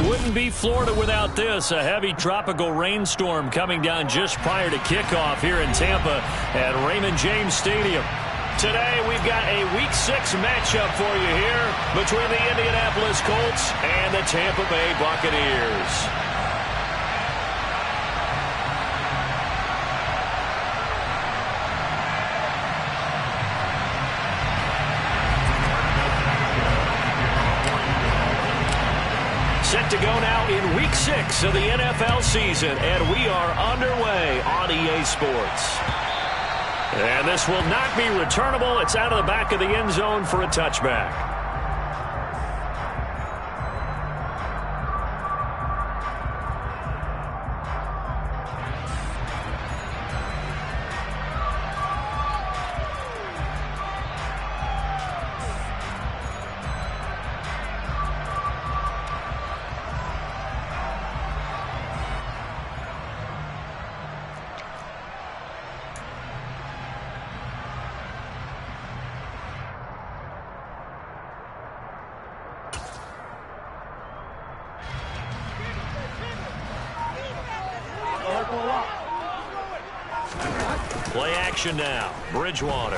wouldn't be Florida without this. A heavy tropical rainstorm coming down just prior to kickoff here in Tampa at Raymond James Stadium. Today we've got a Week 6 matchup for you here between the Indianapolis Colts and the Tampa Bay Buccaneers. Set to go now in Week 6 of the NFL season, and we are underway on EA Sports. And this will not be returnable. It's out of the back of the end zone for a touchback. Play action now. Bridgewater.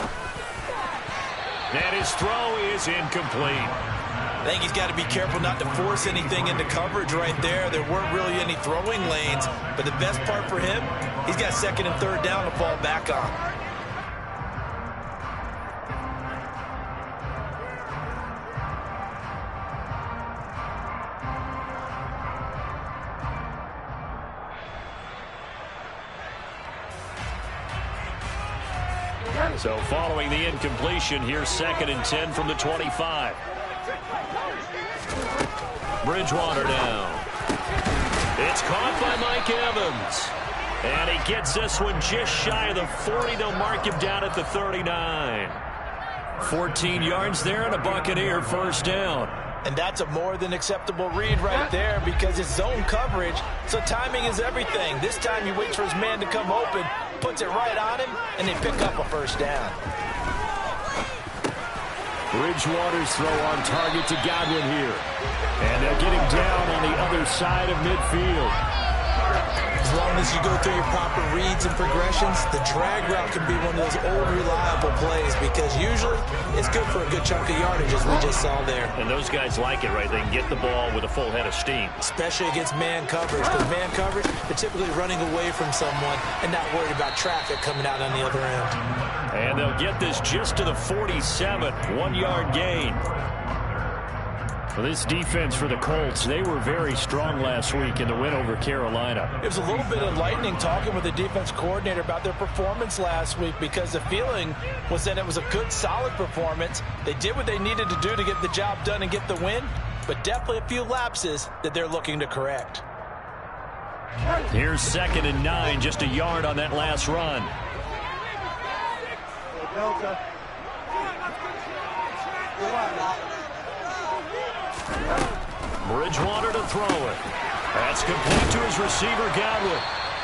And his throw is incomplete. I think he's got to be careful not to force anything into coverage right there. There weren't really any throwing lanes, but the best part for him, he's got second and third down to fall back on. So following the incompletion, here's 2nd and 10 from the 25. Bridgewater down. It's caught by Mike Evans. And he gets this one just shy of the 40. They'll mark him down at the 39. 14 yards there and a Buccaneer first down. And that's a more than acceptable read right there because it's zone coverage, so timing is everything. This time he waits for his man to come open, puts it right on him, and they pick up a first down. Bridgewater's throw on target to Godwin here. And they'll get him down on the other side of midfield. As long as you go through your proper reads and progressions, the drag route can be one of those old reliable plays because usually it's good for a good chunk of yardage as we just saw there. And those guys like it, right? They can get the ball with a full head of steam. Especially against man coverage, because man coverage, they're typically running away from someone and not worried about traffic coming out on the other end. And they'll get this just to the 47, 1-yard gain. Well, this defense for the Colts, they were very strong last week in the win over Carolina. It was a little bit enlightening talking with the defense coordinator about their performance last week because the feeling was that it was a good, solid performance. They did what they needed to do to get the job done and get the win, but definitely a few lapses that they're looking to correct. Here's 2nd and 9, just a yard on that last run. Bridgewater to throw it. That's complete to his receiver, Godwin.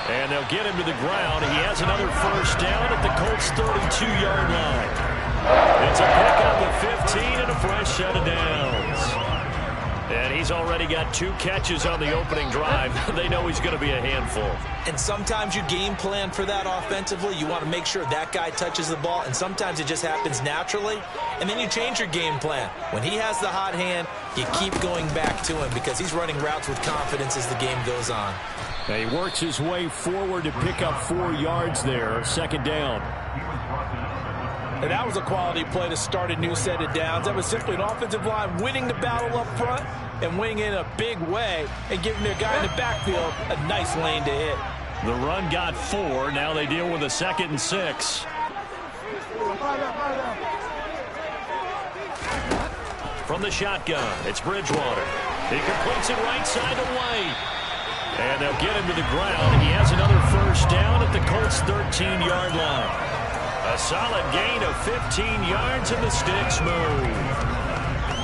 And they'll get him to the ground. He has another first down at the Colts' 32-yard line. It's a pickup of 15 and a fresh set of downs. And he's already got 2 catches on the opening drive. They know he's going to be a handful. And sometimes you game plan for that offensively. You want to make sure that guy touches the ball, and sometimes it just happens naturally. And then you change your game plan. When he has the hot hand, you keep going back to him because he's running routes with confidence as the game goes on. Now he works his way forward to pick up 4 yards there, 2nd down. And that was a quality play to start a new set of downs. That was simply an offensive line winning the battle up front and winning in a big way and giving their guy in the backfield a nice lane to hit. The run got 4. Now they deal with a 2nd and 6. From the shotgun, it's Bridgewater. He completes it right side to White. And they'll get him to the ground. He has another first down at the Colts' 13-yard line. A solid gain of 15 yards and the sticks move.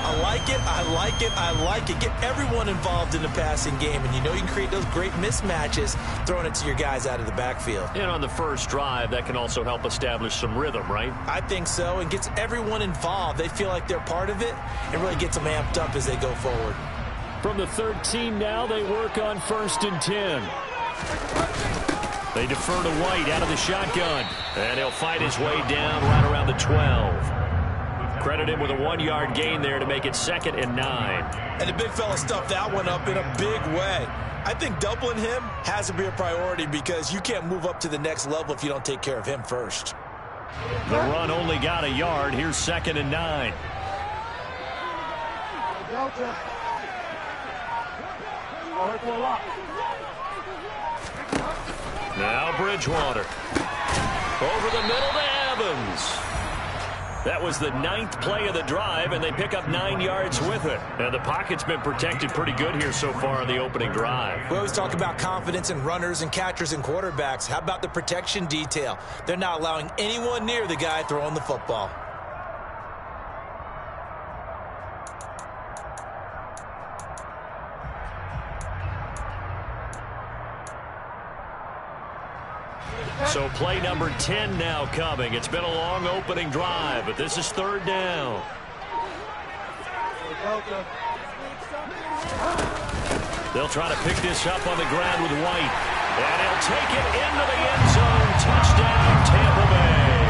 I like it, I like it, I like it. Get everyone involved in the passing game, and you know you can create those great mismatches throwing it to your guys out of the backfield. And on the first drive, that can also help establish some rhythm, right? I think so, and gets everyone involved. They feel like they're part of it and really gets them amped up as they go forward. From the 13 now, they work on 1st and 10. They defer to White out of the shotgun. And he'll fight his way down right around the 12. Credit him with a 1-yard gain there to make it 2nd and 9. And the big fella stuffed that one up in a big way. I think doubling him has to be a priority because you can't move up to the next level if you don't take care of him first. The run only got a yard. Here's 2nd and 9. Now Bridgewater. Over the middle to Evans. That was the 9th play of the drive, and they pick up 9 yards with it. And the pocket's been protected pretty good here so far on the opening drive. We always talk about confidence in runners and catchers and quarterbacks. How about the protection detail? They're not allowing anyone near the guy throwing the football. So play number 10 now coming. It's been a long opening drive, but this is 3rd down. They'll try to pick this up on the ground with White. And he'll take it into the end zone. Touchdown, Tampa Bay.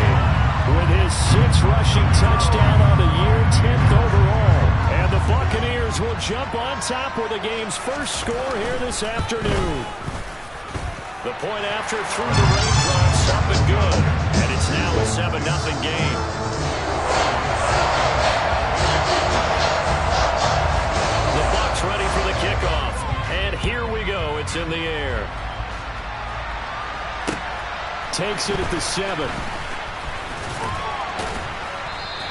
With his 6th rushing touchdown on the year, 10th overall. And the Buccaneers will jump on top with the game's first score here this afternoon. The point after through the raindrops, up and good. And it's now a 7-0 game. The Bucs ready for the kickoff. And here we go. It's in the air. Takes it at the 7.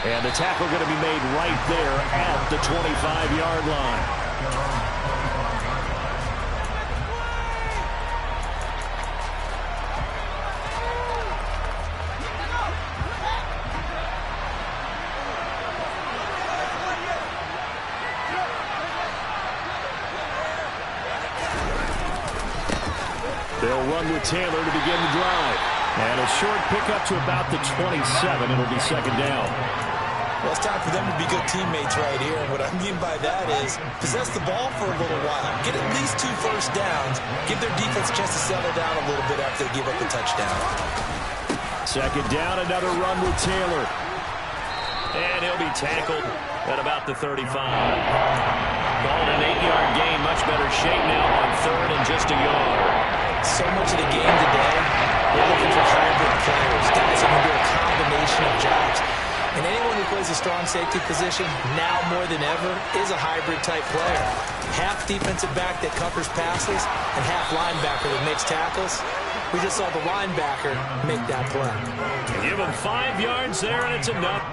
And the tackle going to be made right there at the 25-yard line. They'll run with Taylor to begin the drive. And a short pickup to about the 27. It'll be 2nd down. Well, it's time for them to be good teammates right here. And what I mean by that is possess the ball for a little while. Get at least 2 first downs. Give their defense a chance to settle down a little bit after they give up the touchdown. 2nd down, another run with Taylor. And he'll be tackled at about the 35. Called an 8-yard gain. Much better shape now on 3rd and just a yard. So much of the game today, we're looking for hybrid players, guys who can do a combination of jobs. And anyone who plays a strong safety position, now more than ever, is a hybrid-type player. Half defensive back that covers passes, and half linebacker that makes tackles. We just saw the linebacker make that play. Give him 5 yards there, and it's enough.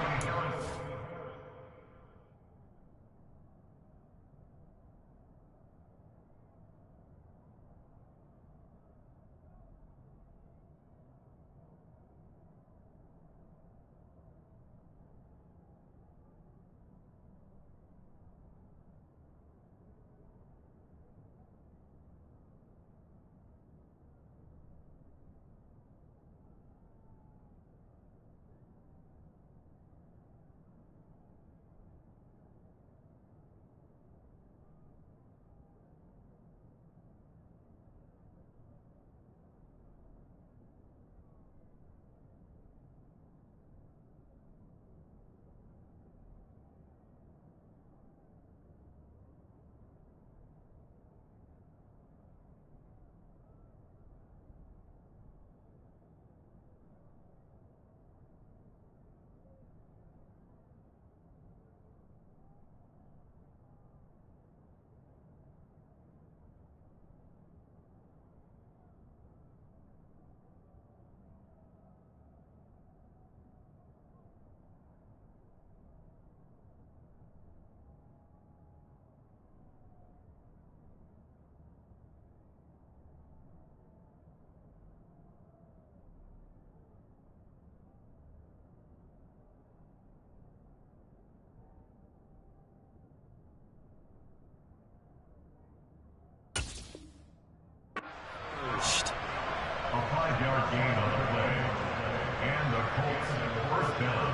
A 5-yard gain on the play. And the Colts first down.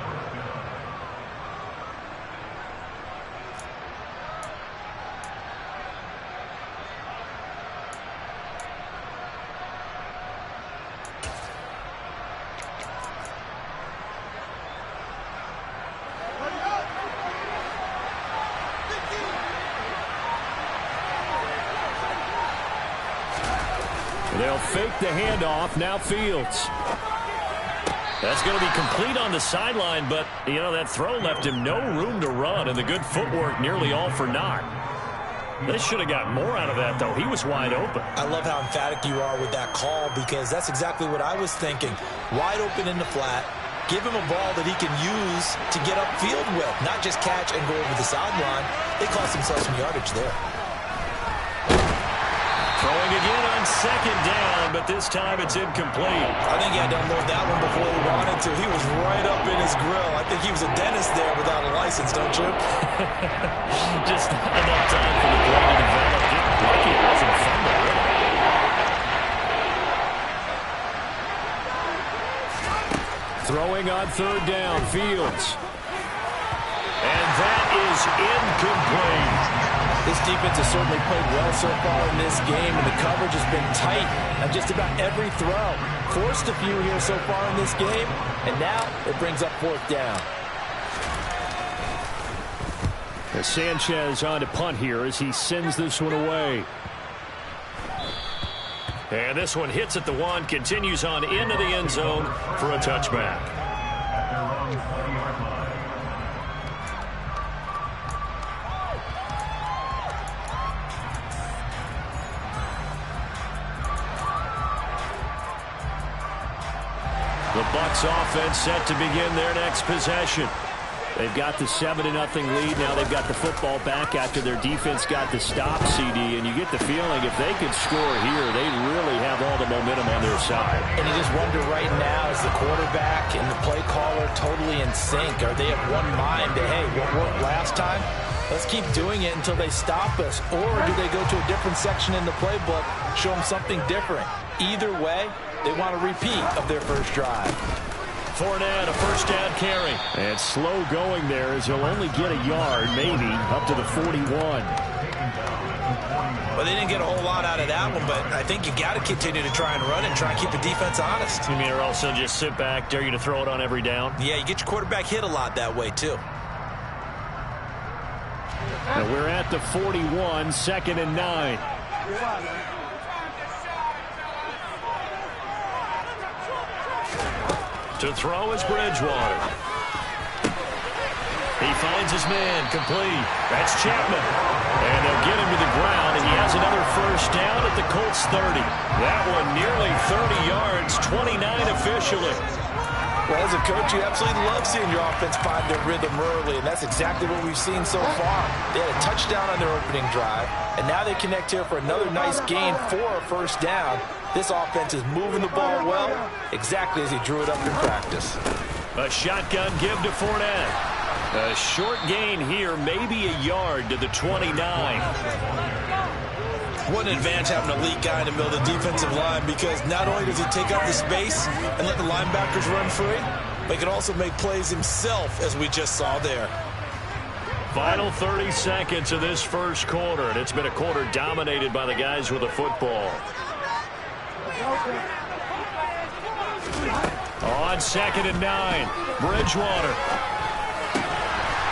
They'll fake the handoff. Now Fields. That's going to be complete on the sideline, but, you know, that throw left him no room to run, and the good footwork nearly all for naught. They should have got more out of that, though. He was wide open. I love how emphatic you are with that call, because that's exactly what I was thinking. Wide open in the flat. Give him a ball that he can use to get upfield with, not just catch and go over the sideline. They cost themselves some yardage there. Throwing again on second down, but this time it's incomplete. I think he had to unload that one before he wanted to. He was right up in his grill. I think he was a dentist there without a license, don't you? Just not enough time for the play to develop. Lucky it wasn't fumble, really. Throwing on third down, Fields. And that is incomplete. This defense has certainly played well so far in this game, and the coverage has been tight on just about every throw. Forced a few here so far in this game, and now it brings up fourth down. As Sanchez on to punt here as he sends this one away. And this one hits at the one, continues on into the end zone for a touchback. The Bucs offense set to begin their next possession. They've got the 7-0 lead. Now they've got the football back after their defense got the stop, CD. And you get the feeling if they could score here, they really have all the momentum on their side. And you just wonder right now, is the quarterback and the play caller totally in sync? Are they of one mind that, hey, what worked last time? Let's keep doing it until they stop us. Or do they go to a different section in the playbook, show them something different? Either way, they want a repeat of their first drive. Fournette, a first down carry. And slow going there as he'll only get a yard, maybe, up to the 41. Well, they didn't get a whole lot out of that one, but I think you got to continue to try and run and try and keep the defense honest. You mean or also just sit back, dare you to throw it on every down? Yeah, you get your quarterback hit a lot that way, too. And we're at the 41, 2nd and 9. To throw is Bridgewater. He finds his man, complete. That's Chapman. And they'll get him to the ground, and he has another first down at the Colts 30. That one nearly 30 yards, 29 officially. Well, as a coach, you absolutely love seeing your offense find their rhythm early, and that's exactly what we've seen so far. They had a touchdown on their opening drive, and now they connect here for another nice gain for a first down. This offense is moving the ball well, exactly as he drew it up in practice. A shotgun give to Fournette. A short gain here, maybe a yard to the 29. What an advantage having a elite guy in the middle of the defensive line, because not only does he take up the space and let the linebackers run free, but he can also make plays himself, as we just saw there. Final 30 seconds of this first quarter, and it's been a quarter dominated by the guys with the football. On 2nd and 9, Bridgewater.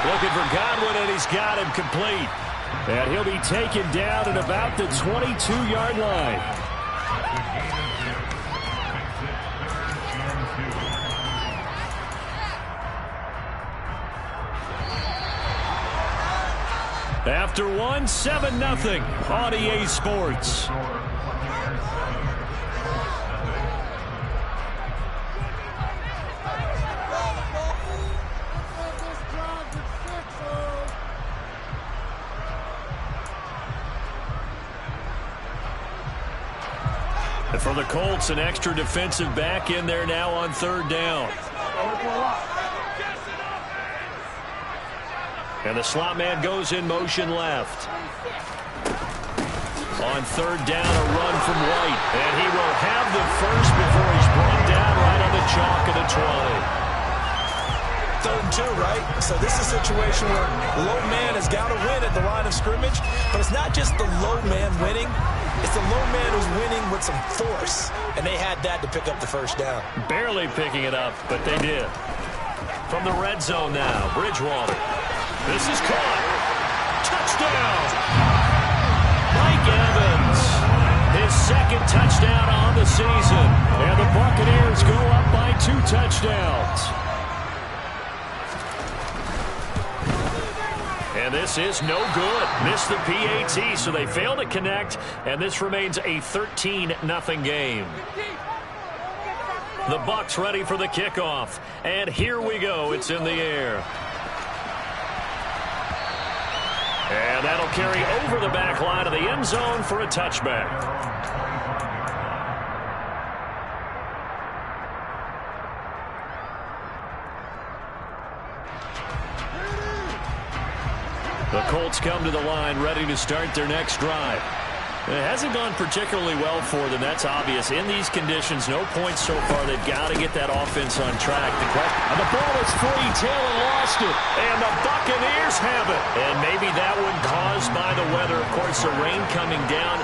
Looking for Godwin, and he's got him complete. And he'll be taken down at about the 22-yard line. After one, 7-0 on EA Sports. For the Colts, an extra defensive back in there now on third down. And the slot man goes in motion left. On third down, a run from White. And he will have the first before he's brought down right on the chalk of the 20. 3rd and 2, right? So this is a situation where low man has got to win at the line of scrimmage, but it's not just the low man winning. It's the low man who's winning with some force, and they had that to pick up the first down. Barely picking it up, but they did. From the red zone now, Bridgewater. This is caught. Touchdown! Mike Evans, his his second touchdown on the season. And the Buccaneers go up by 2 touchdowns. And this is no good. Missed the PAT, so they fail to connect, and this remains a 13-0 game. The Bucs ready for the kickoff, and here we go. It's in the air. And that'll carry over the back line of the end zone for a touchback. The Colts come to the line ready to start their next drive. It hasn't gone particularly well for them. That's obvious. In these conditions, no points so far. They've got to get that offense on track. The ball is free. Taylor lost it. And the Buccaneers have it. And maybe that one caused by the weather. Of course, the rain coming down.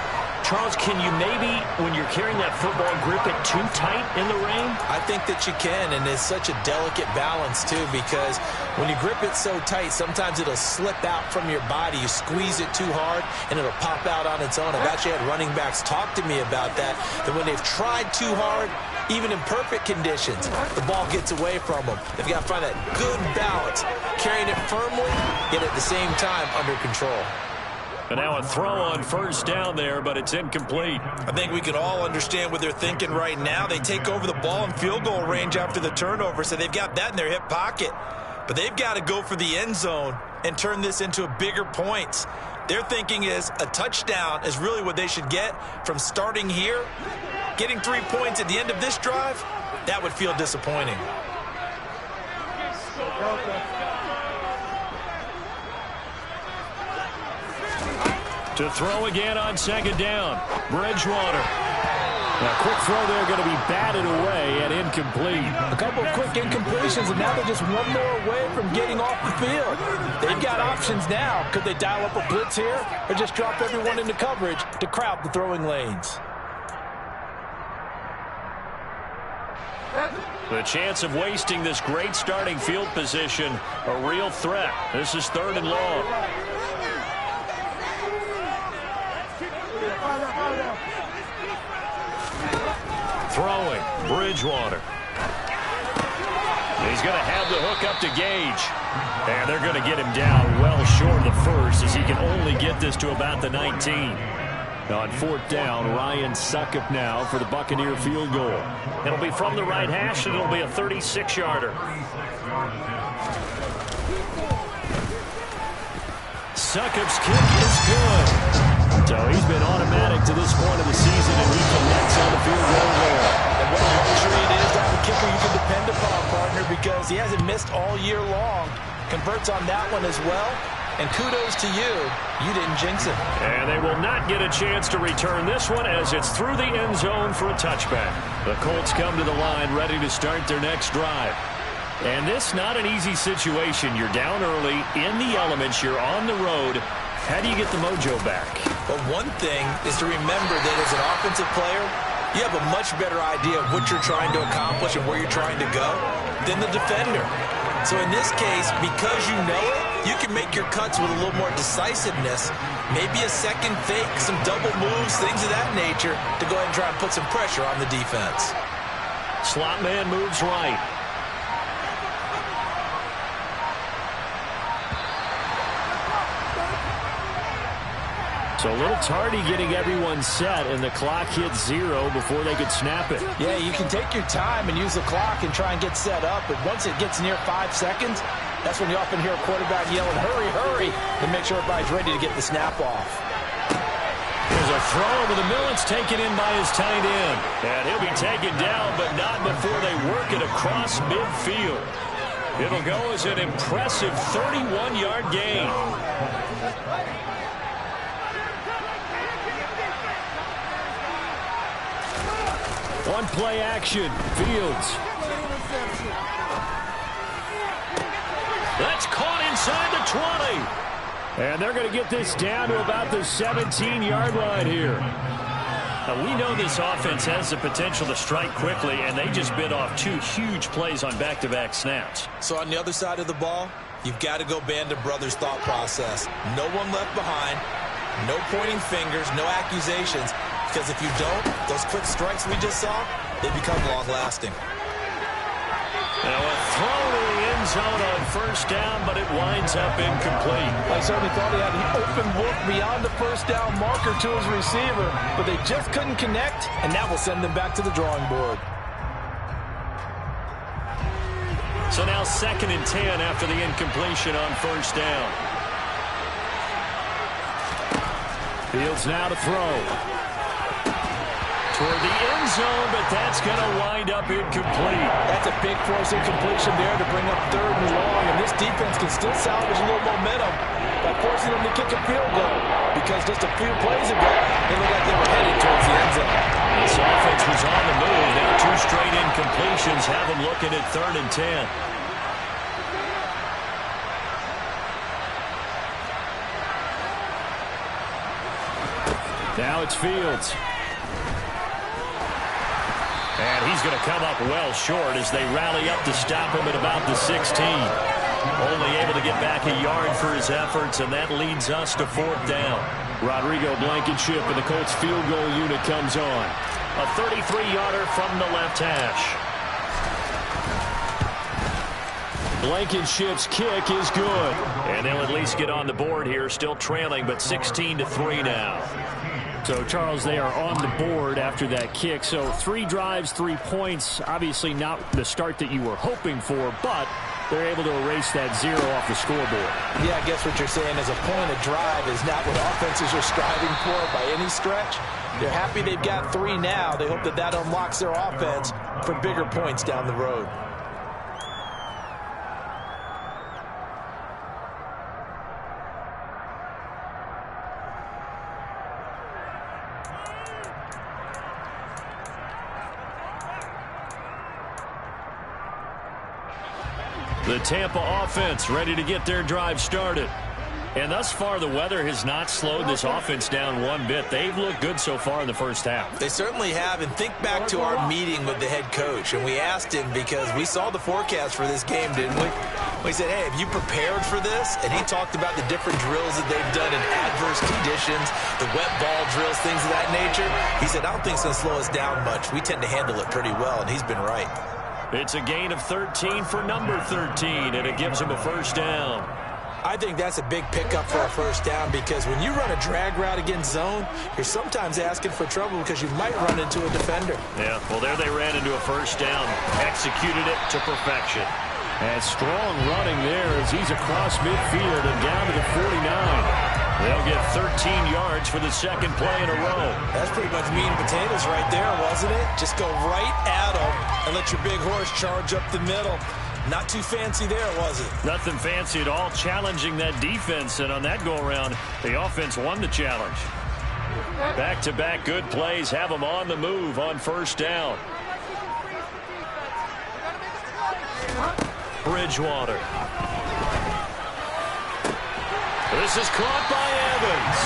Charles, can you maybe, when you're carrying that football, grip it too tight in the rain? I think that you can, and it's such a delicate balance, too, because when you grip it so tight, sometimes it'll slip out from your body. You squeeze it too hard, and it'll pop out on its own. I've actually had running backs talk to me about that when they've tried too hard, even in perfect conditions, the ball gets away from them. They've got to find that good balance, carrying it firmly, yet at the same time under control. And now a throw on first down there, but it's incomplete. I think we can all understand what they're thinking right now. They take over the ball in field goal range after the turnover, so they've got that in their hip pocket. But they've got to go for the end zone and turn this into a bigger points. Their thinking is a touchdown is really what they should get from starting here. Getting 3 points at the end of this drive, that would feel disappointing. To throw again on second down, Bridgewater. A quick throw there going to be batted away and incomplete. A couple of quick incompletions, and now they're just one more away from getting off the field. They've got options now. Could they dial up a blitz here or just drop everyone into coverage to crowd the throwing lanes? The chance of wasting this great starting field position, a real threat. This is 3rd and long. Throwing, Bridgewater. He's going to have the hook up to Gage. And they're going to get him down well short of the first as he can only get this to about the 19. Now on 4th down, Ryan Succop now for the Buccaneer field goal. It'll be from the right hash, and it'll be a 36-yarder. Succop's kick is good. So he's been automatic to this point of the season, and he connects on the field goal there. And what a luxury it is to have a kicker you can depend upon, partner, because he hasn't missed all year long. Converts on that one as well. And kudos to you. You didn't jinx it. And they will not get a chance to return this one as it's through the end zone for a touchback. The Colts come to the line ready to start their next drive. And this not an easy situation. You're down early, in the elements, you're on the road. How do you get the mojo back? But one thing is to remember that as an offensive player, you have a much better idea of what you're trying to accomplish and where you're trying to go than the defender. So in this case, because you know it, you can make your cuts with a little more decisiveness, maybe a second fake, some double moves, things of that nature, to go ahead and try and put some pressure on the defense. Slot man moves right. So a little tardy getting everyone set, and the clock hits 0 before they could snap it. Yeah, you can take your time and use the clock and try and get set up, but once it gets near 5 seconds, that's when you often hear a quarterback yelling, hurry, hurry, to make sure everybody's ready to get the snap off. There's a throw over the middle. It's taken in by his tight end. And he'll be taken down, but not before they work it across midfield. It'll go as an impressive 31-yard gain. One play action, Fields. That's caught inside the 20. And they're going to get this down to about the 17-yard line here. Now, we know this offense has the potential to strike quickly, and they just bit off 2 huge plays on back-to-back snaps. So on the other side of the ball, you've got to go Band of Brothers thought process. No one left behind, no pointing fingers, no accusations. Because if you don't, those quick strikes we just saw, they become long-lasting. Now a throw to the end zone on first down, but it winds up incomplete. I certainly thought he had an open look beyond the first down marker to his receiver, but they just couldn't connect, and that will send them back to the drawing board. So now 2nd and 10 after the incompletion on first down. Fields now to throw. Toward the end zone, but that's going to wind up incomplete. That's a big force incompletion there to bring up 3rd and long, and this defense can still salvage a little momentum by forcing them to kick a field goal, because just a few plays ago, they looked like they were headed towards the end zone. This offense was on the move. Now 2 straight incompletions have them looking at 3rd and 10. Now it's Fields. And he's going to come up well short as they rally up to stop him at about the 16. Only able to get back a yard for his efforts, and that leads us to 4th down. Rodrigo Blankenship and the Colts field goal unit comes on. A 33-yarder from the left hash. Blankenship's kick is good. And they'll at least get on the board here, still trailing, but 16-3 now. So, Charles, they are on the board after that kick. So 3 drives, 3 points. Obviously not the start that you were hoping for, but they're able to erase that 0 off the scoreboard. Yeah, I guess what you're saying is a point of drive is not what offenses are striving for by any stretch. They're happy they've got 3 now. They hope that that unlocks their offense for bigger points down the road. The Tampa offense ready to get their drive started. And thus far, the weather has not slowed this offense down one bit. They've looked good so far in the first half. They certainly have. And think back to our meeting with the head coach. And we asked him, because we saw the forecast for this game, didn't we? We said, hey, have you prepared for this? And he talked about the different drills that they've done in adverse conditions, the wet ball drills, things of that nature. He said, I don't think it's going to slow us down much. We tend to handle it pretty well, and he's been right. It's a gain of 13 for number 13, and it gives him a first down. I think that's a big pickup for a first down, because when you run a drag route against zone, you're sometimes asking for trouble because you might run into a defender. Yeah, well, there they ran into a first down, executed it to perfection. And strong running there as he's across midfield and down to the 49. They'll get 13 yards for the 2nd play in a row. That's pretty much meat and potatoes right there, wasn't it? Just go right at them and let your big horse charge up the middle. Not too fancy there, was it? Nothing fancy at all, challenging that defense, and on that go-around, the offense won the challenge. Back-to-back good plays have them on the move on first down. Bridgewater. This is caught by Evans.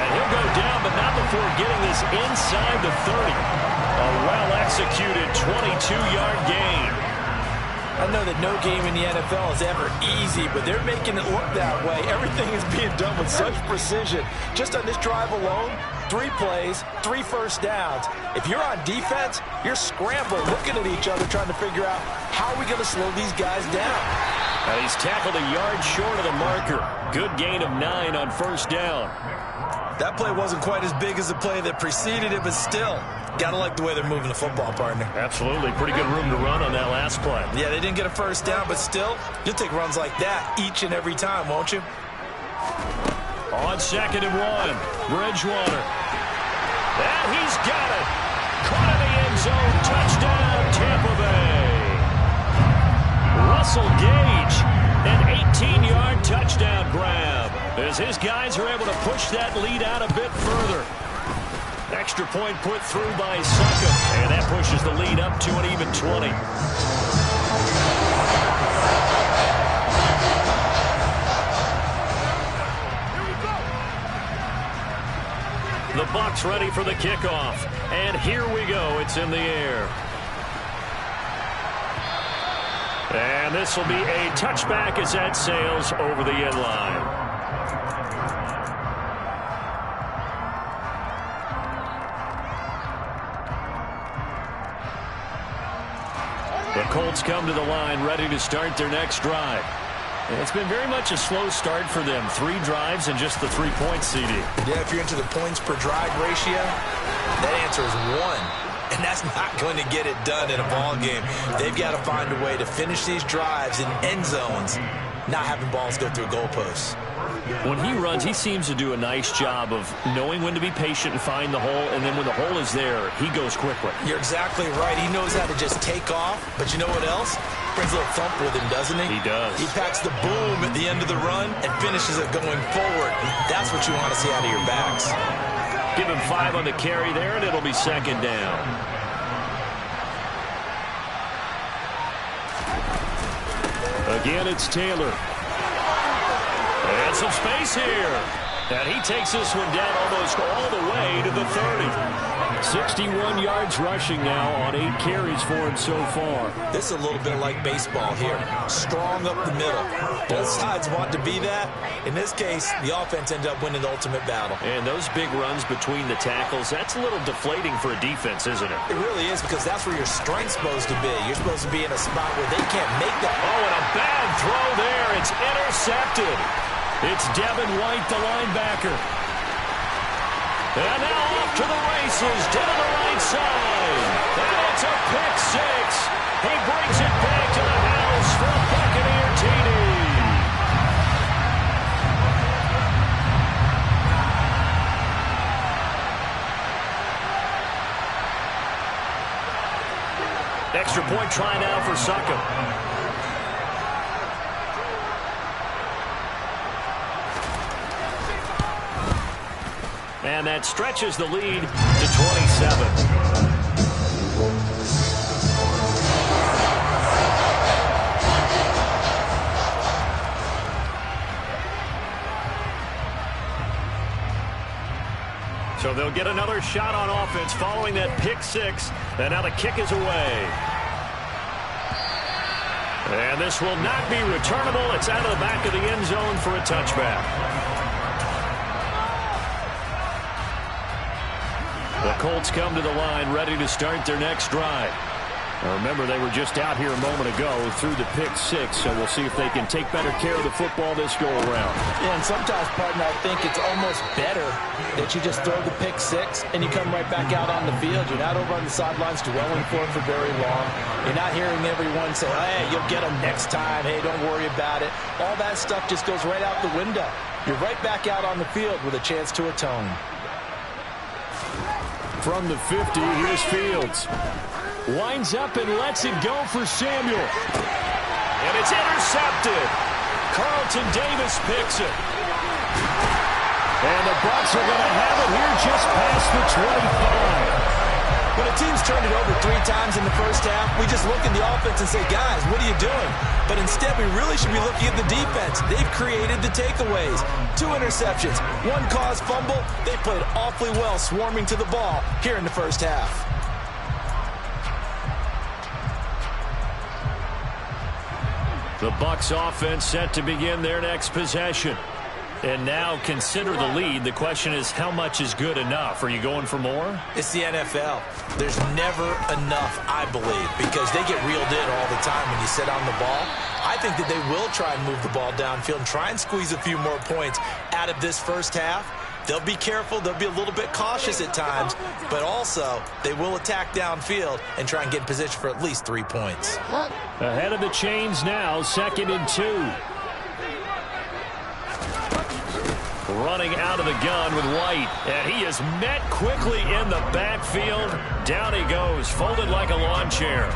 And he'll go down, but not before getting this inside the 30. A well-executed 22-yard gain. I know that no game in the NFL is ever easy, but they're making it look that way. Everything is being done with such precision. Just on this drive alone, 3 plays, 3 first downs. If you're on defense, you're scrambling, looking at each other, trying to figure out how are we going to slow these guys down. He's tackled a yard short of the marker. Good gain of 9 on first down. That play wasn't quite as big as the play that preceded it, but still, got to like the way they're moving the football, partner. Absolutely. Pretty good room to run on that last play. Yeah, they didn't get a first down, but still, you'll take runs like that each and every time, won't you? On 2nd and 1, Bridgewater. And he's got it. Caught in the end zone. Touchdown, Tampa Bay. Russell Gage, an 18-yard touchdown grab, as his guys are able to push that lead out a bit further. Extra point put through by Suckup, and that pushes the lead up to an even 20. The Bucs ready for the kickoff, and here we go. It's in the air. And this will be a touchback as that sails over the end line. The Colts come to the line ready to start their next drive. It's been very much a slow start for them. 3 drives and just the 3 points, CD. Yeah, if you're into the points per drive ratio, that answer is 1. And that's not going to get it done in a ball game. They've got to find a way to finish these drives in end zones, not having balls go through goalposts. When he runs, he seems to do a nice job of knowing when to be patient and find the hole, and then when the hole is there, he goes quickly. You're exactly right. He knows how to just take off, but you know what else? Brings a little thump with him, doesn't he? He does. He packs the boom at the end of the run and finishes it going forward. That's what you want to see out of your backs. Give him 5 on the carry there, and it'll be second down. Again, it's Taylor. And some space here. And he takes this one down almost all the way to the 30. 61 yards rushing now on 8 carries for him so far. This is a little bit like baseball here. Strong up the middle. Both sides want to be that. In this case, the offense ended up winning the ultimate battle. And those big runs between the tackles, that's a little deflating for a defense, isn't it? It really is, because that's where your strength's supposed to be. You're supposed to be in a spot where they can't make that. Oh, and a bad throw there. It's intercepted. It's Devin White, the linebacker. And now off to the races, down the right side. And it's a pick 6. He brings it back to the house for a Buccaneer TD. Extra point try now for Suckham. And that stretches the lead to 27. So they'll get another shot on offense following that pick 6. And now the kick is away. And this will not be returnable. It's out of the back of the end zone for a touchback. The Colts come to the line ready to start their next drive. Now remember, they were just out here a moment ago through the pick 6, so we'll see if they can take better care of the football this go-around. Yeah, and sometimes, partner, I think it's almost better that you just throw the pick 6 and you come right back out on the field. You're not over on the sidelines dwelling for it for very long. You're not hearing everyone say, hey, you'll get them next time. Hey, don't worry about it. All that stuff just goes right out the window. You're right back out on the field with a chance to atone. From the 50, here's Fields. Winds up and lets it go for Samuel. And it's intercepted. Carlton Davis picks it. And the Bucs are going to have it here just past the 25. When a team's turned it over 3 times in the first half, we just look at the offense and say, guys, what are you doing? But instead, we really should be looking at the defense. They've created the takeaways. 2 interceptions, 1 caused fumble. They played awfully well swarming to the ball here in the first half. The Bucs offense set to begin their next possession. And now consider the lead. The question is, how much is good enough? Are you going for more? It's the NFL. There's never enough, I believe, because they get reeled in all the time when you sit on the ball. I think that they will try and move the ball downfield and try and squeeze a few more points out of this first half. They'll be careful. They'll be a little bit cautious at times, but also they will attack downfield and try and get in position for at least 3 points. Ahead of the chains now, 2nd and 2. Running out of the gun with White, and he is met quickly in the backfield. Down he goes, folded like a lawn chair.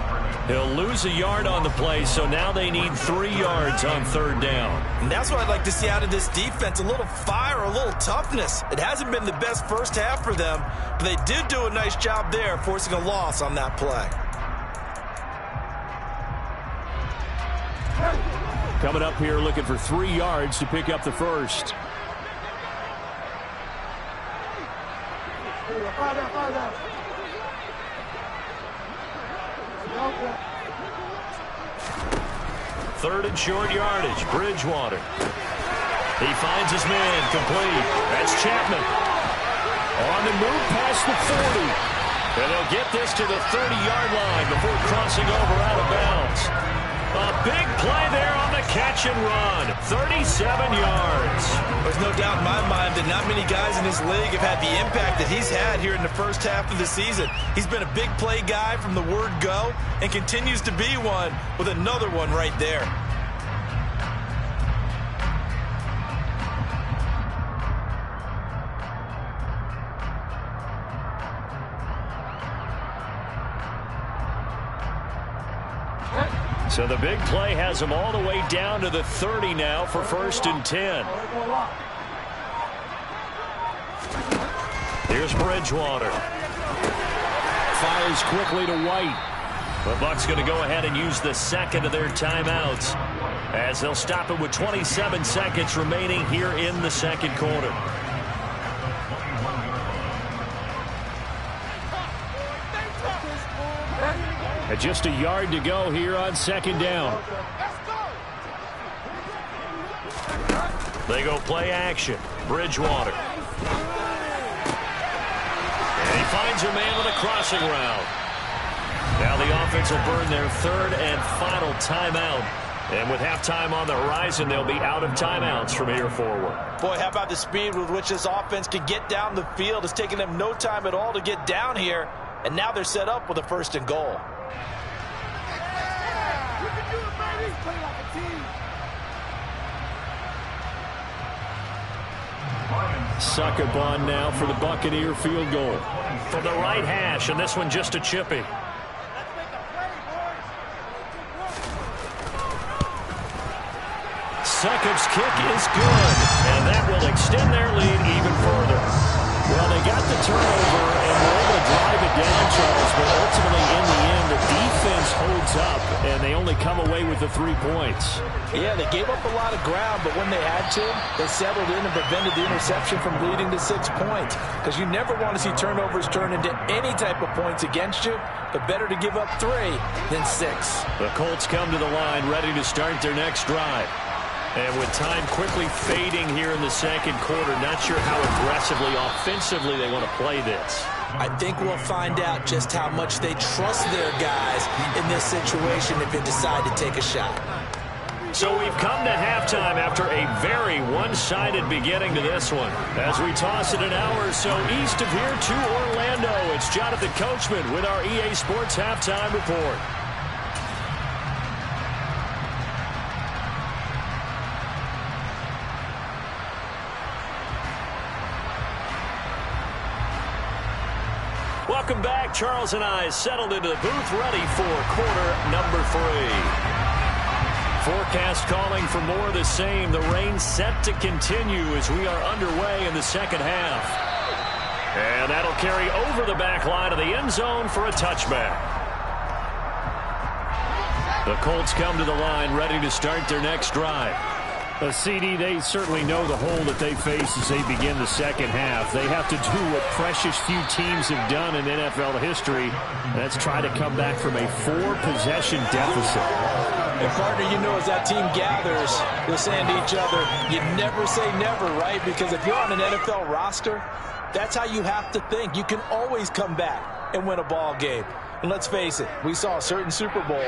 He'll lose a yard on the play, so now they need 3 yards on 3rd down. And that's what I'd like to see out of this defense, a little fire, a little toughness. It hasn't been the best first half for them, but they did do a nice job there, forcing a loss on that play. Coming up here looking for 3 yards to pick up the first. Third and short yardage, Bridgewater. He finds his man, complete. That's Chapman. On the move past the 40. And they'll get this to the 30-yard line before crossing over out of bounds. A big play there on the catch and run. 37 yards. There's no doubt in my mind that not many guys in this league have had the impact that he's had here in the first half of the season. He's been a big play guy from the word go and continues to be one with another one right there. So the big play has them all the way down to the 30 now for 1st and 10. Here's Bridgewater. Fires quickly to White. The Bucs going to go ahead and use the second of their timeouts as they'll stop it with 27 seconds remaining here in the second quarter. And just a yard to go here on 2nd down. They go play action. Bridgewater. And he finds a man with a crossing route. Now the offense will burn their 3rd and final timeout. And with halftime on the horizon, they'll be out of timeouts from here forward. Boy, how about the speed with which this offense can get down the field? It's taken them no time at all to get down here. And now they're set up with a 1st and goal. Sucker bond now for the Buccaneer field goal. From the right hash, and this one just a chippy. Succop's kick is good, and that will extend their lead even further. Well, they got the turnover and were able to drive it down, Charles, but ultimately in the end, the defense holds up, and they only come away with the 3 points. Yeah, they gave up a lot of ground, but when they had to, they settled in and prevented the interception from leading to 6 points. Because you never want to see turnovers turn into any type of points against you, but better to give up 3 than 6. The Colts come to the line ready to start their next drive. And with time quickly fading here in the second quarter, not sure how aggressively, offensively they want to play this. I think we'll find out just how much they trust their guys in this situation if they decide to take a shot. So we've come to halftime after a very one-sided beginning to this one. As we toss it an hour or so east of here to Orlando, it's Jonathan Coachman with our EA Sports Halftime Report. Welcome back. Charles and I settled into the booth ready for quarter number 3. Forecast calling for more of the same. The rain set to continue as we are underway in the second half. And that'll carry over the back line of the end zone for a touchback. The Colts come to the line ready to start their next drive. CD, they certainly know the hole that they face as they begin the second half. They have to do what precious few teams have done in NFL history. That's try to come back from a 4-possession deficit. And partner, you know, as that team gathers, they're saying to each other, you never say never, right? Because if you're on an NFL roster, that's how you have to think. You can always come back and win a ball game. And let's face it, we saw a certain Super Bowl,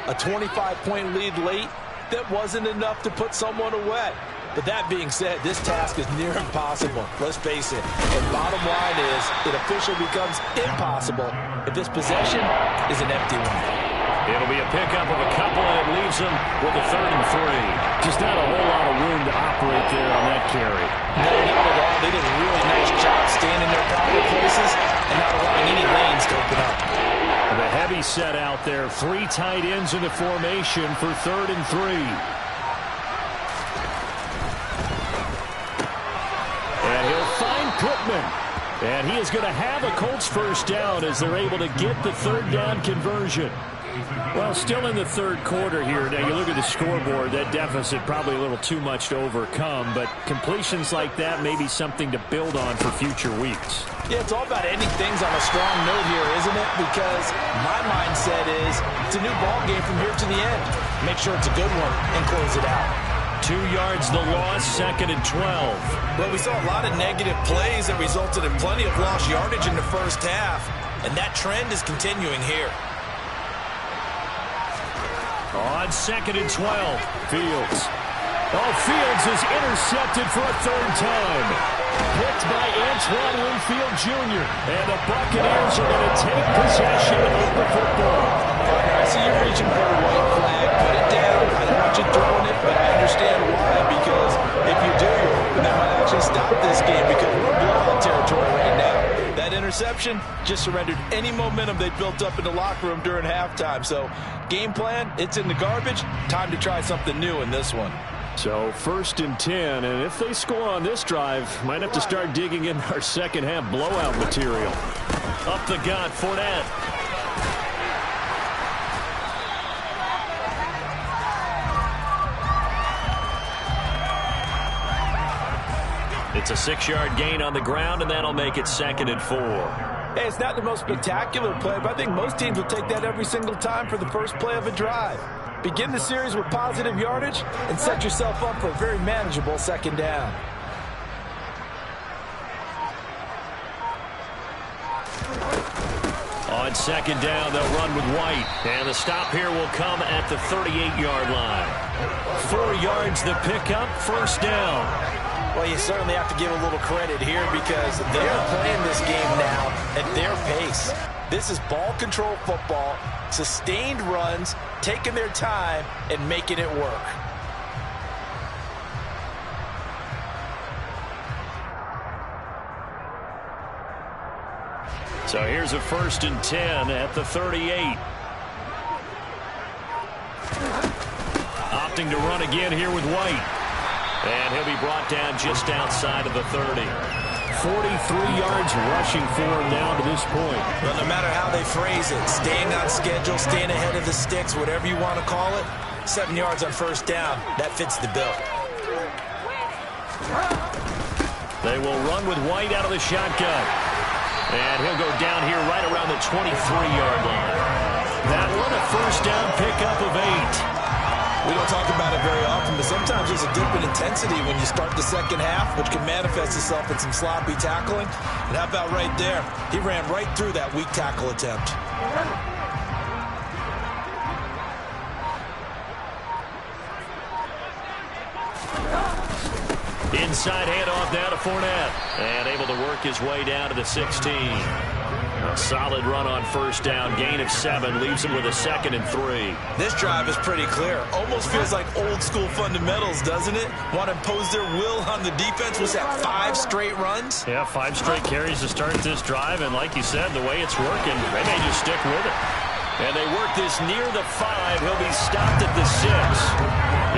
a 25-point lead late, that wasn't enough to put someone away. But that being said, this task is near impossible. Let's face it. The bottom line is it officially becomes impossible if this possession is an empty one. It'll be a pickup of a couple, and it leaves them with a 3rd and 3. Just not a whole lot of room to operate there on that carry. No, not at all. They did a really nice job staying in their proper places and not allowing any lanes to open up. The heavy set out there. 3 tight ends in the formation for 3rd and 3. And he'll find Pittman. And he is going to have a Colts first down as they're able to get the 3rd down conversion. Well, still in the third quarter here. Now, you look at the scoreboard, that deficit probably a little too much to overcome, but completions like that may be something to build on for future weeks. Yeah, it's all about ending things on a strong note here, isn't it? Because my mindset is it's a new ball game from here to the end. Make sure it's a good one and close it out. 2 yards the loss, 2nd and 12. Well, we saw a lot of negative plays that resulted in plenty of lost yardage in the first half. and that trend is continuing here. On 2nd and 12, Fields. Oh, Fields is intercepted for a third time. Picked by Antoine Winfield Jr. And the Buccaneers are going to take possession of the football. I see you reaching for a white flag. Put it down. I don't want you throwing it, but I understand why. Because if you do, you're hoping they might actually stop this game because we're in blowout territory right now. That interception just surrendered any momentum they built up in the locker room during halftime. So game plan, it's in the garbage. Time to try something new in this one. So 1st and 10, and if they score on this drive, might have to start digging in our second half blowout material. Up the gut, Fournette. It's a 6-yard gain on the ground, and that'll make it 2nd and 4. Hey, it's not the most spectacular play, but I think most teams will take that every single time for the first play of a drive. Begin the series with positive yardage and set yourself up for a very manageable second down. On 2nd down, they'll run with White. And the stop here will come at the 38-yard line. 4 yards the pickup, 1st down. Well, you certainly have to give a little credit here because they're playing this game now at their pace. This is ball control football, sustained runs, taking their time, and making it work. So here's a 1st and 10 at the 38. Opting to run again here with White. And he'll be brought down just outside of the 30. 43 yards rushing for him now to this point. Well, no matter how they phrase it, staying on schedule, staying ahead of the sticks, whatever you want to call it, 7 yards on 1st down, that fits the bill. They will run with White out of the shotgun. And he'll go down here right around the 23-yard line. That one, a 1st down pickup of 8. We don't talk about it very often, but sometimes there's a dip in intensity when you start the second half, which can manifest itself in some sloppy tackling. And how about right there? He ran right through that weak tackle attempt. Inside handoff now to Fournette. And able to work his way down to the 16. A solid run on 1st down. Gain of 7. Leaves him with a 2nd and 3. This drive is pretty clear. Almost feels like old school fundamentals, doesn't it? Want to impose their will on the defense. Was that 5 straight runs? Yeah, 5 straight carries to start this drive. And like you said, the way it's working, they may just stick with it. And they work this near the 5. He'll be stopped at the 6.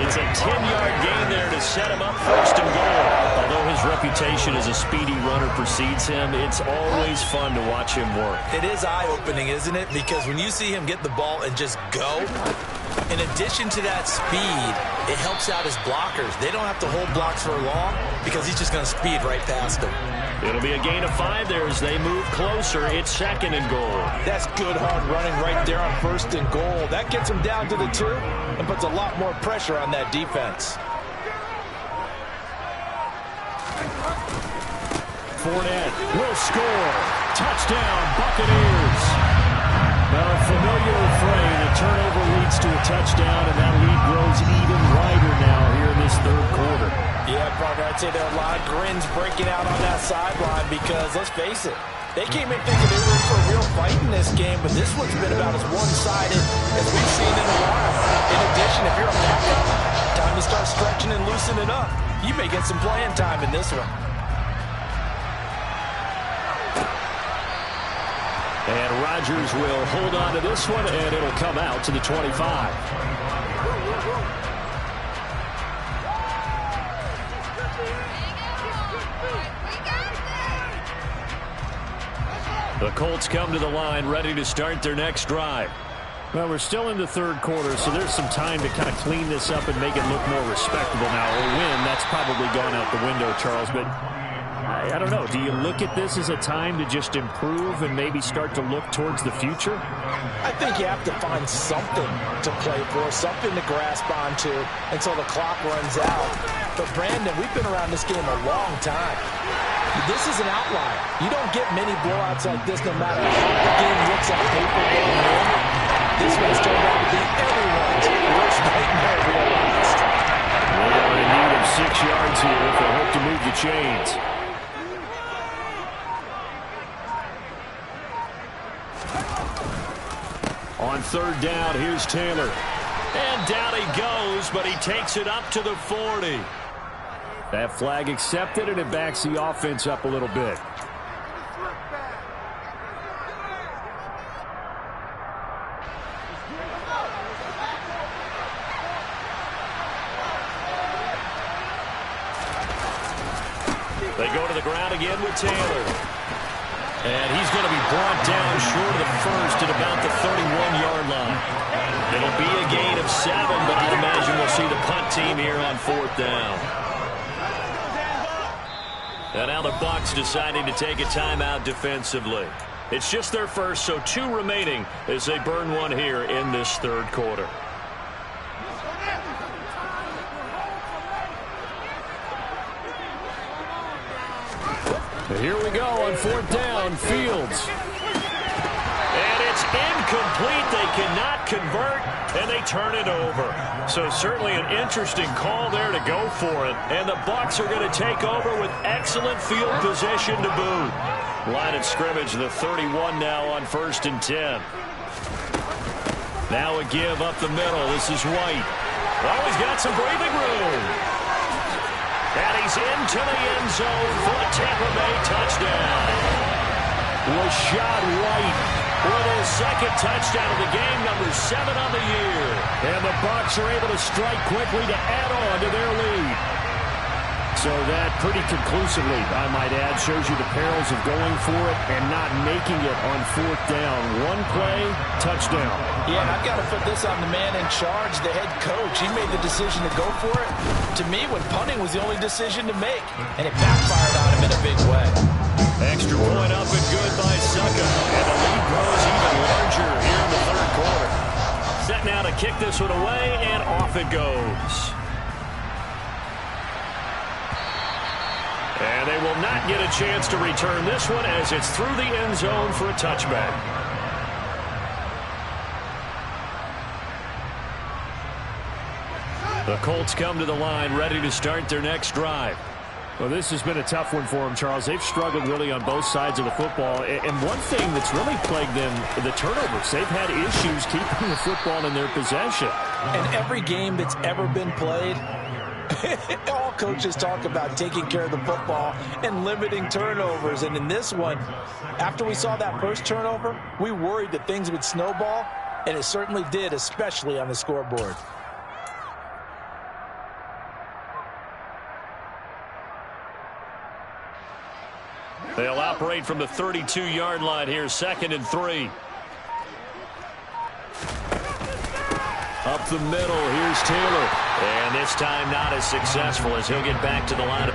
It's a 10-yard gain there to set him up 1st and goal. Although his reputation as a speedy runner precedes him, it's always fun to watch him work. It is eye-opening, isn't it? Because when you see him get the ball and just go, in addition to that speed, it helps out his blockers. They don't have to hold blocks for long because he's just going to speed right past them. It'll be a gain of 5 there as they move closer. It's 2nd and goal. That's good hard running right there on 1st and goal. That gets him down to the 2 and puts a lot more pressure on that defense. Fournette will score. Touchdown, Buccaneers. A familiar refrain. A turnover leads to a touchdown, and that lead grows even wider now here in this 3rd quarter. Yeah, partner, I'd say there are a lot of grins breaking out on that sideline because, let's face it, they came in thinking they were in for a real fight in this game, but this one's been about as one-sided as we've seen in a while. In addition, if you're a backup, time to start stretching and loosening up. You may get some playing time in this one. And Rodgers will hold on to this one, and it'll come out to the 25. The Colts come to the line, ready to start their next drive. Well, we're still in the 3rd quarter, so there's some time to kind of clean this up and make it look more respectable now. A win, that's probably gone out the window, Charles, but I don't know. Do you look at this as a time to just improve and maybe start to look towards the future? I think you have to find something to play for, something to grasp onto until the clock runs out. But, Brandon, we've been around this game a long time. This is an outlier. You don't get many blowouts like this no matter how the game looks on paper going in. This one's turned out to be everyone's worst nightmare realized. They are in need of 6 yards here if they hope to move the chains. On third down, here's Taylor. And down he goes, but he takes it up to the 40. That flag accepted, and it backs the offense up a little bit. They go to the ground again with Taylor. And he's going to be brought down short of the first at about the 31-yard line. It'll be a gain of 7, but I'd imagine we'll see the punt team here on fourth down. And now the Bucs deciding to take a timeout defensively. It's just their first, so 2 remaining as they burn one here in this third quarter. Here we go on fourth down, Fields. And it's incomplete. They cannot convert, and they turn it over. So certainly an interesting call there to go for it. And the Bucs are going to take over with excellent field position to boot. Line of scrimmage, the 31 now on 1st and 10. Now a give up the middle. This is White. Oh, he's got some breathing room. And he's into the end zone for a Tampa Bay touchdown. Rashad White with his second touchdown of the game, number 7 on the year. And the Bucs are able to strike quickly to add on to their lead. So that pretty conclusively, I might add, shows you the perils of going for it and not making it on fourth down. One play, touchdown. Yeah, and I've got to put this on the man in charge, the head coach. He made the decision to go for it. To me, when punting was the only decision to make, and it backfired on him in a big way. Extra point up and good by Succa. And the lead grows even larger here in the third quarter. Set now to kick this one away, and off it goes. And they will not get a chance to return this one as it's through the end zone for a touchback. The Colts come to the line ready to start their next drive. Well, this has been a tough one for them, Charles. They've struggled really on both sides of the football. And one thing that's really plagued them, the turnovers. They've had issues keeping the football in their possession. And every game that's ever been played, all coaches talk about taking care of the football and limiting turnovers. And in this one, after we saw that first turnover, we worried that things would snowball, and it certainly did, especially on the scoreboard. They'll operate from the 32-yard line here, 2nd and 3. Up the middle, here's Taylor. And this time not as successful as he'll get back to the line.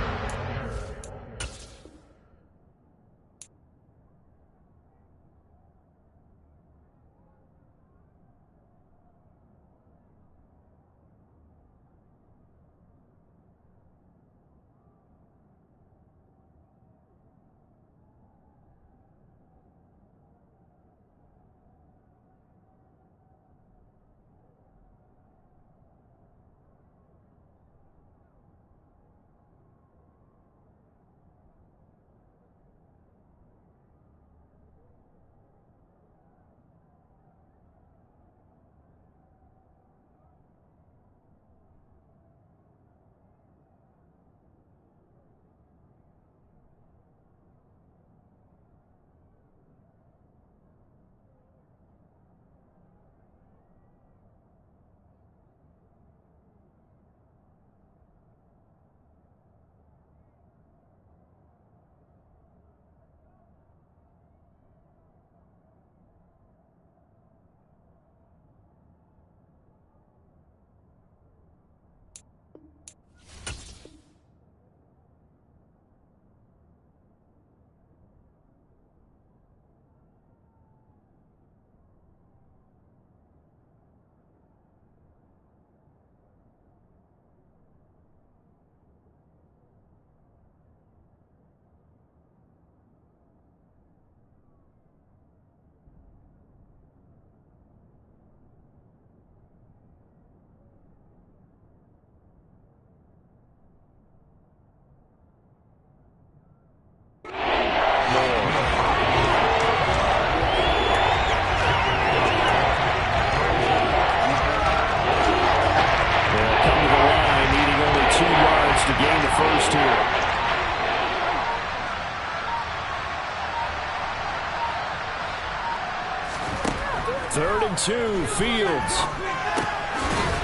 2, Fields.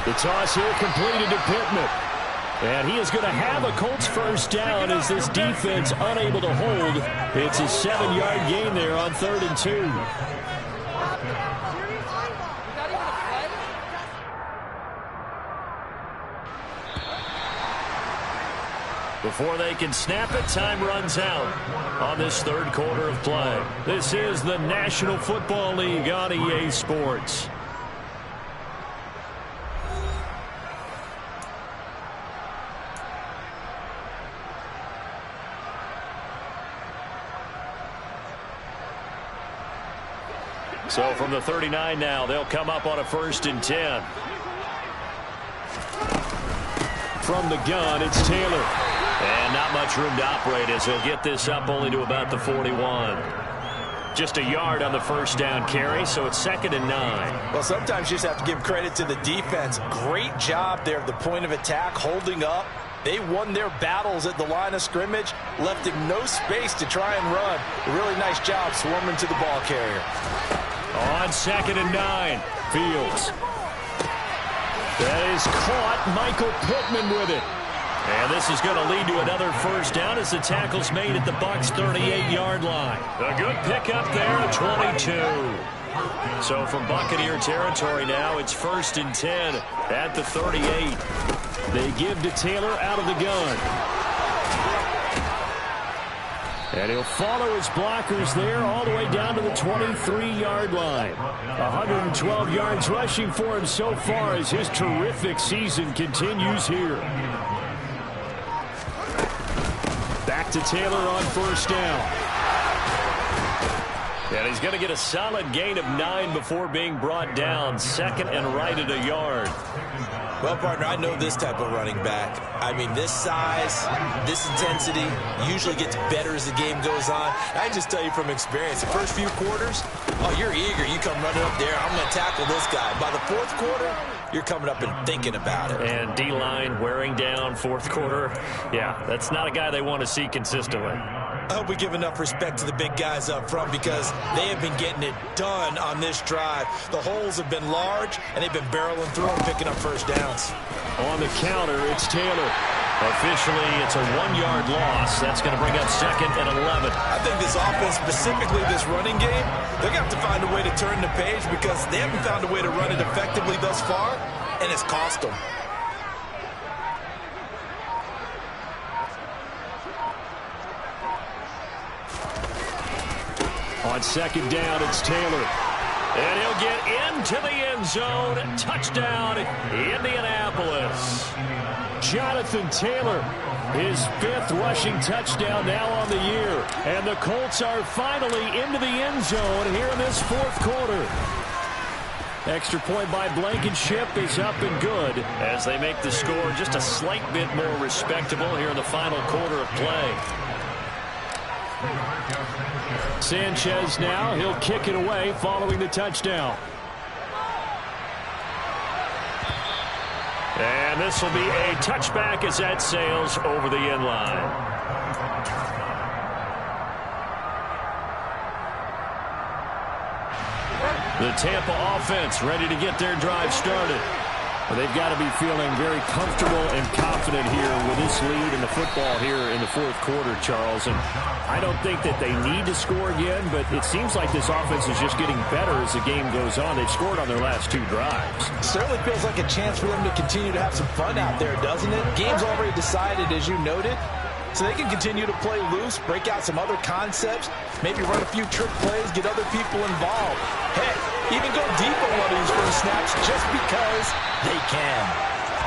The toss here completed to Pittman. And he is going to have a Colts first down as this defense unable to hold. It's a 7-yard gain there on 3rd and 2. Before they can snap it, time runs out on this 3rd quarter of play. This is the National Football League on EA Sports. So from the 39 now, they'll come up on a 1st and 10. From the gun, it's Taylor. And not much room to operate as he'll get this up only to about the 41. Just a yard on the 1st down carry, so it's 2nd and 9. Well, sometimes you just have to give credit to the defense. Great job there at the point of attack, holding up. They won their battles at the line of scrimmage, left him no space to try and run. A really nice job swarming to the ball carrier. On 2nd and 9, Fields. That is caught. Michael Pittman with it. And this is going to lead to another 1st down as the tackle's made at the Bucs' 38-yard line. A good pickup there at 22. So from Buccaneer territory now, it's 1st and 10 at the 38. They give to Taylor out of the gun. And he'll follow his blockers there all the way down to the 23-yard line. 112 yards rushing for him so far as his terrific season continues here. Back to Taylor on 1st down. And he's going to get a solid gain of 9 before being brought down. 2nd and right at a yard. Well, partner, I know this type of running back. I mean, this size, this intensity usually gets better as the game goes on. I just tell you from experience, the first few quarters, oh, you're eager. You come running up there, I'm going to tackle this guy. By the 4th quarter, you're coming up and thinking about it. And D-line wearing down 4th quarter. Yeah, that's not a guy they want to see consistently. I hope we give enough respect to the big guys up front because they have been getting it done on this drive. The holes have been large, and they've been barreling through and picking up 1st downs. On the counter, it's Taylor. Officially, it's a 1-yard loss. That's going to bring up 2nd and 11. I think this offense, specifically this running game, they're going to have to find a way to turn the page because they haven't found a way to run it effectively thus far, and it's cost them. On 2nd down, it's Taylor. And he'll get into the end zone. Touchdown, Indianapolis. Jonathan Taylor, his 5th rushing touchdown now on the year. And the Colts are finally into the end zone here in this 4th quarter. Extra point by Blankenship is up and good as they make the score just a slight bit more respectable here in the final quarter of play. Sanchez now, he'll kick it away following the touchdown. And this will be a touchback as that sails over the end line. The Tampa offense ready to get their drive started. Well, they've got to be feeling very comfortable and confident here with this lead in the football here in the 4th quarter, Charles. And I don't think that they need to score again, but it seems like this offense is just getting better as the game goes on. They've scored on their last 2 drives. Certainly feels like a chance for them to continue to have some fun out there, doesn't it? Game's already decided, as you noted. So they can continue to play loose, break out some other concepts, maybe run a few trick plays, get other people involved. Heck, even go deep on one of these first snaps just because they can.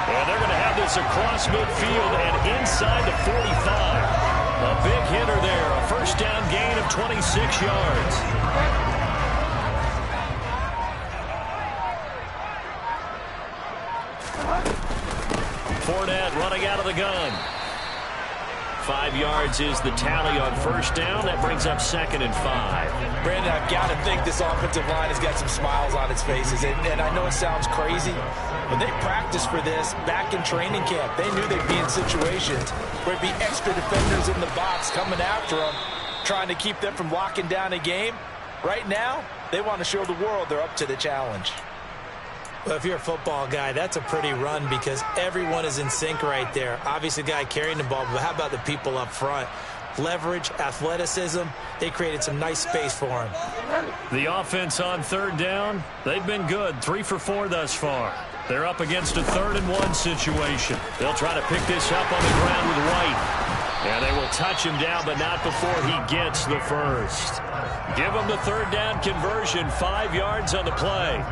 And they're going to have this across midfield and inside the 45. A big hitter there, a 1st down gain of 26 yards. Fournette running out of the gun. 5 yards is the tally on 1st down. That brings up 2nd and 5. Brandon, I've got to think this offensive line has got some smiles on its faces. And I know it sounds crazy, but they practiced for this back in training camp. They knew they'd be in situations where it'd be extra defenders in the box coming after them, trying to keep them from locking down a game. Right now, they want to show the world they're up to the challenge. Well, if you're a football guy, that's a pretty run because everyone is in sync right there. Obviously, the guy carrying the ball, but how about the people up front? Leverage, athleticism, they created some nice space for him. The offense on third down, they've been good. 3 for 4 thus far. They're up against a 3rd and 1 situation. They'll try to pick this up on the ground with White. And they will touch him down, but not before he gets the first. Give him the 3rd down conversion, 5 yards on the play.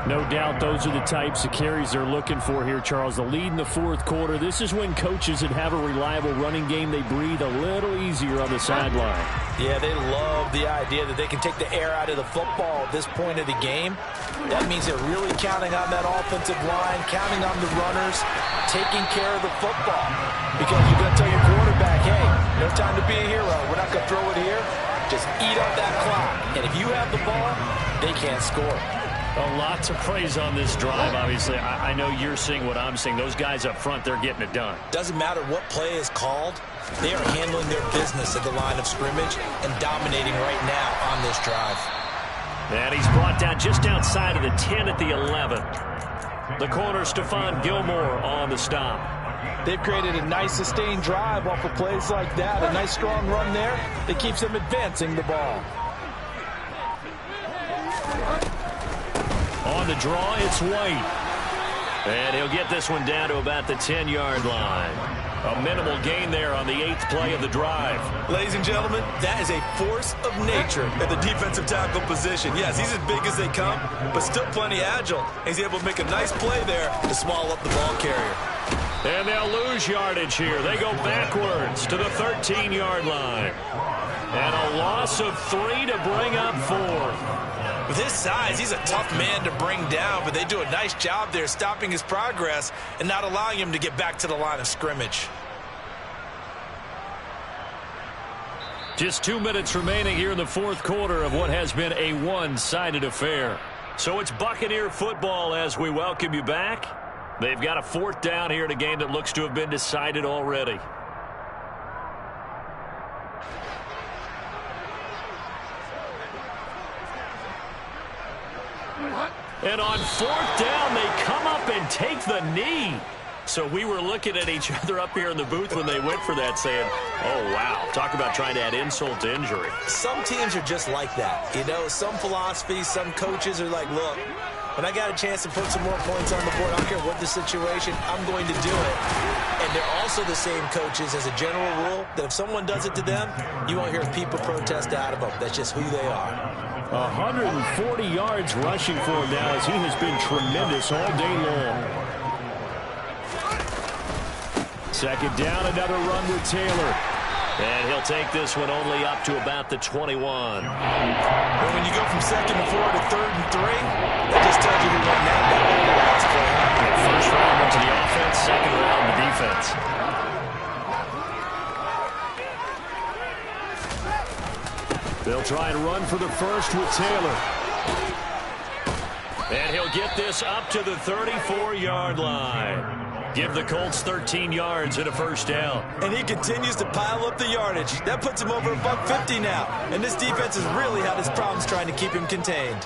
No doubt those are the types of carries they're looking for here, Charles. The lead in the 4th quarter. This is when coaches that have a reliable running game, they breathe a little easier on the sideline. Yeah, they love the idea that they can take the air out of the football at this point of the game. That means they're really counting on that offensive line, counting on the runners, taking care of the football. Because you're going to tell your quarterback, hey, no time to be a hero. We're not going to throw it here. Just eat up that clock. And if you have the ball, they can't score. Well, lots of praise on this drive, obviously. I know you're seeing what I'm seeing. Those guys up front, they're getting it done. Doesn't matter what play is called. They are handling their business at the line of scrimmage and dominating right now on this drive. And he's brought down just outside of the 10 at the 11. The corner, Stephon Gilmore, on the stop. They've created a nice sustained drive off of plays like that. A nice strong run there that keeps them advancing the ball. On the draw, it's White. And he'll get this one down to about the 10-yard line. A minimal gain there on the 8th play of the drive. Ladies and gentlemen, that is a force of nature at the defensive tackle position. Yes, he's as big as they come, but still plenty agile. He's able to make a nice play there to small up the ball carrier. And they'll lose yardage here. They go backwards to the 13-yard line. And a loss of 3 to bring up 4. With his size, he's a tough man to bring down, but they do a nice job there stopping his progress and not allowing him to get back to the line of scrimmage. Just 2 minutes remaining here in the 4th quarter of what has been a one-sided affair. So it's Buccaneer football as we welcome you back. They've got a 4th down here in a game that looks to have been decided already. And on 4th down, they come up and take the knee. So we were looking at each other up here in the booth when they went for that saying, oh, wow, talk about trying to add insult to injury. Some teams are just like that. You know, some philosophies, some coaches are like, look, when I got a chance to put some more points on the board, I don't care what the situation, I'm going to do it. And they're also the same coaches as a general rule that if someone does it to them, you won't hear people protest out of them. That's just who they are. 140 yards rushing for him now as he has been tremendous all day long. 2nd down, another run with Taylor. And he'll take this one only up to about the 21. Well, when you go from 2nd and 4 to 3rd and 3, that just tells you who won that last play. First round went to the offense, 2nd round the defense. They'll try and run for the first with Taylor. And he'll get this up to the 34-yard line. Give the Colts 13 yards and a 1st down. And he continues to pile up the yardage. That puts him over $150 now. And this defense has really had its problems trying to keep him contained.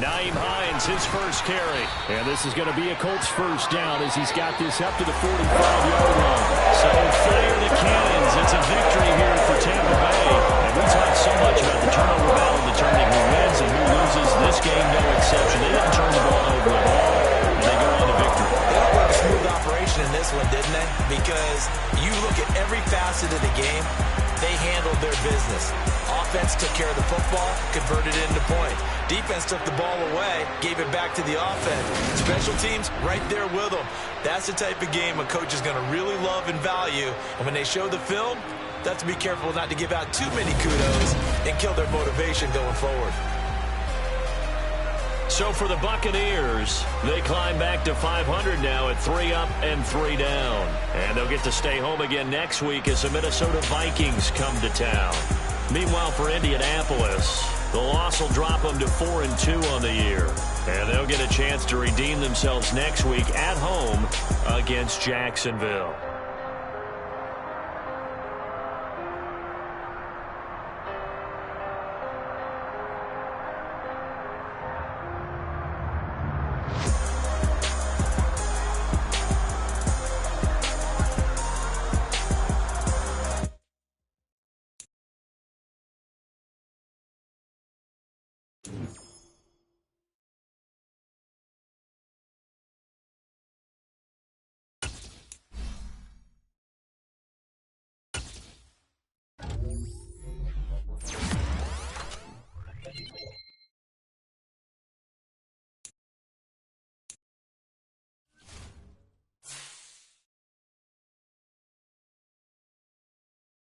Naeem Hines, his first carry. And this is going to be a Colts 1st down as he's got this up to the 45-yard line. So fire the cannons. It's a victory here for Tampa Bay. And we talk so much about the turnover battle determining who wins and who loses. This game, no exception. They didn't turn the ball over at all, and they go on to victory. They don't run a smooth operation in this one, didn't they? Because you look at every facet of the game, they handled their business. Offense took care of the football, converted it into point. Defense took the ball away, gave it back to the offense. Special teams, right there with them. That's the type of game a coach is going to really love and value. And when they show the film, they have to be careful not to give out too many kudos and kill their motivation going forward. So for the Buccaneers, they climb back to 500 now at 3 up and 3 down. And they'll get to stay home again next week as the Minnesota Vikings come to town. Meanwhile, for Indianapolis, the loss will drop them to 4-2 on the year. And they'll get a chance to redeem themselves next week at home against Jacksonville. Colts.